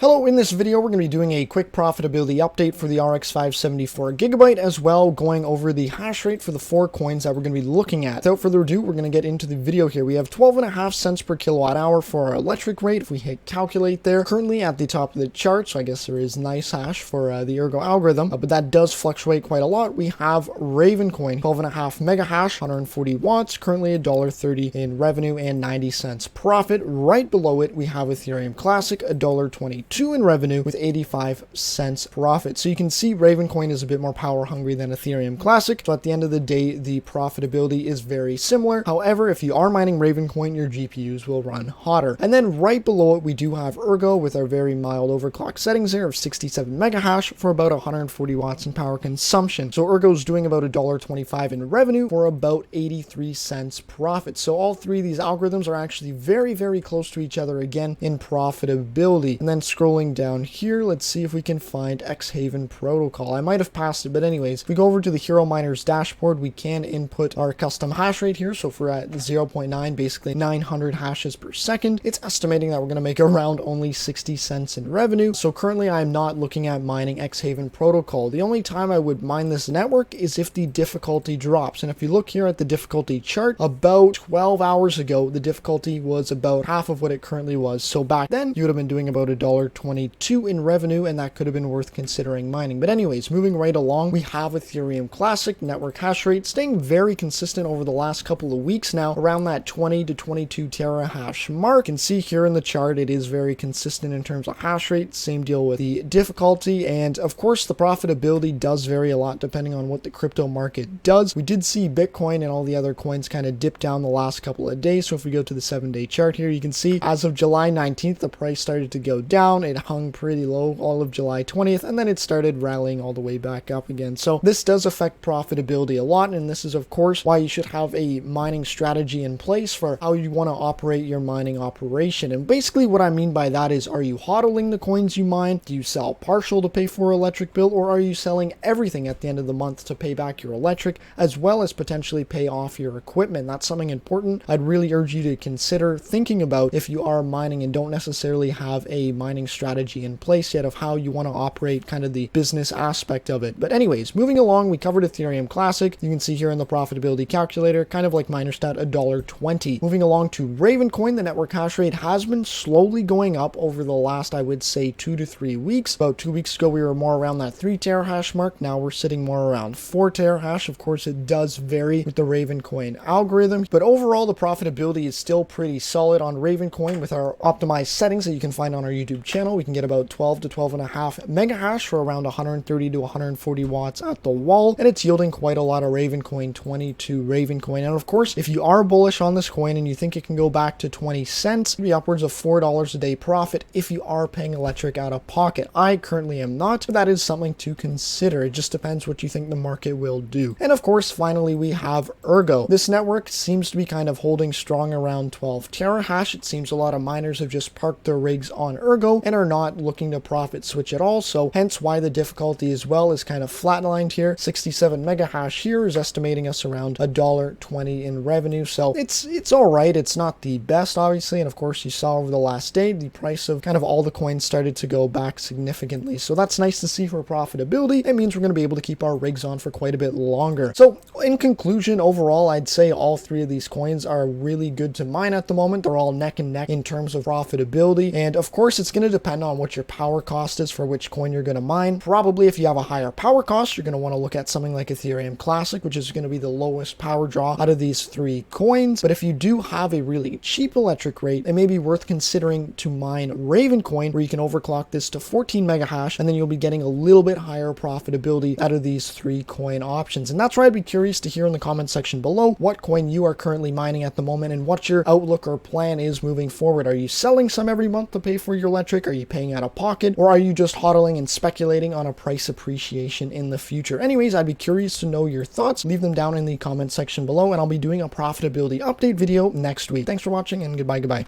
Hello, in this video we're going to be doing a quick profitability update for the RX 574GB, as well going over the hash rate for the 4 coins that we're going to be looking at. Without further ado, we're going to get into the video here. We have 12.5 cents per kilowatt hour for our electric rate. If we hit calculate there, currently at the top of the chart, so I guess there is nice hash for the ERGO algorithm, but that does fluctuate quite a lot. We have Ravencoin, 12.5 mega hash, 140 watts, currently $1.30 in revenue and 90 cents profit. Right below it, we have Ethereum Classic, $1.22 in revenue with 85 cents profit. So you can see Ravencoin is a bit more power hungry than Ethereum Classic. So at the end of the day, the profitability is very similar. However, if you are mining Ravencoin, your GPUs will run hotter. And then right below it, we do have ERGO with our very mild overclock settings there of 67 mega hash for about 140 watts in power consumption. So ERGO is doing about $1.25 in revenue for about 83 cents profit. So all three of these algorithms are actually very, very close to each other again in profitability. And then scrolling down here, let's see if we can find XHaven protocol. I might have passed it, but anyways, if we go over to the Hero Miners dashboard, we can input our custom hash rate here. So if we're at 0.9, basically 900 hashes per second, it's estimating that we're going to make around only 60 cents in revenue. So currently I'm not looking at mining XHaven protocol. The only time I would mine this network is if the difficulty drops. And if you look here at the difficulty chart, about 12 hours ago, the difficulty was about half of what it currently was. So back then you would have been doing about $1.22 in revenue, and that could have been worth considering mining. But anyways, moving right along, we have Ethereum Classic network hash rate staying very consistent over the last couple of weeks now, around that 20 to 22 terahash mark. You can see here in the chart, it is very consistent in terms of hash rate. Same deal with the difficulty, and of course the profitability does vary a lot depending on what the crypto market does. We did see Bitcoin and all the other coins kind of dip down the last couple of days. So if we go to the 7-day chart here, you can see as of July 19th, the price started to go down. It hung pretty low all of July 20th, and then it started rallying all the way back up again. So this does affect profitability a lot, and this is of course why you should have a mining strategy in place for how you want to operate your mining operation. And basically what I mean by that is, are you hodling the coins you mine? Do you sell partial to pay for electric bill, or are you selling everything at the end of the month to pay back your electric, as well as potentially pay off your equipment? That's something important I'd really urge you to consider thinking about if you are mining and don't necessarily have a mining strategy in place yet of how you want to operate kind of the business aspect of it. But anyways, moving along, we covered Ethereum Classic. You can see here in the profitability calculator, kind of like MinerStat, $1.20. Moving along to Ravencoin, the network hash rate has been slowly going up over the last, I would say, 2 to 3 weeks. About 2 weeks ago, we were more around that 3 terahash mark. Now we're sitting more around 4 terahash. Of course, it does vary with the Ravencoin algorithm, but overall, the profitability is still pretty solid on Ravencoin. With our optimized settings that you can find on our YouTube channel, we can get about 12 to 12.5 mega hash for around 130 to 140 watts at the wall, and it's yielding quite a lot of Ravencoin, 22 Ravencoin. And of course, if you are bullish on this coin and you think it can go back to 20 cents, it'd be upwards of $4 a day profit if you are paying electric out of pocket. I currently am not, but that is something to consider. It just depends what you think the market will do. And of course, finally, we have ERGO. This network seems to be kind of holding strong around 12 terahash. It seems a lot of miners have just parked their rigs on ERGO and are not looking to profit switch at all. So hence why the difficulty as well is kind of flatlined here. 67 mega hash here is estimating us around $1.20 in revenue. So it's all right. It's not the best, obviously. And of course, you saw over the last day, the price of kind of all the coins started to go back significantly. So that's nice to see for profitability. It means we're going to be able to keep our rigs on for quite a bit longer. So in conclusion, overall, I'd say all three of these coins are really good to mine at the moment. They're all neck and neck in terms of profitability. And of course, it's going to depend on what your power cost is for which coin you're going to mine. Probably if you have a higher power cost, you're going to want to look at something like Ethereum Classic, which is going to be the lowest power draw out of these 3 coins. But if you do have a really cheap electric rate, it may be worth considering to mine Ravencoin, where you can overclock this to 14 mega hash, and then you'll be getting a little bit higher profitability out of these 3 coin options. And that's why I'd be curious to hear in the comment section below what coin you are currently mining at the moment and what your outlook or plan is moving forward. Are you selling some every month to pay for your electric? Are you paying out of pocket? Or are you just hodling and speculating on a price appreciation in the future? Anyways, I'd be curious to know your thoughts. Leave them down in the comment section below, and I'll be doing a profitability update video next week. Thanks for watching, and goodbye.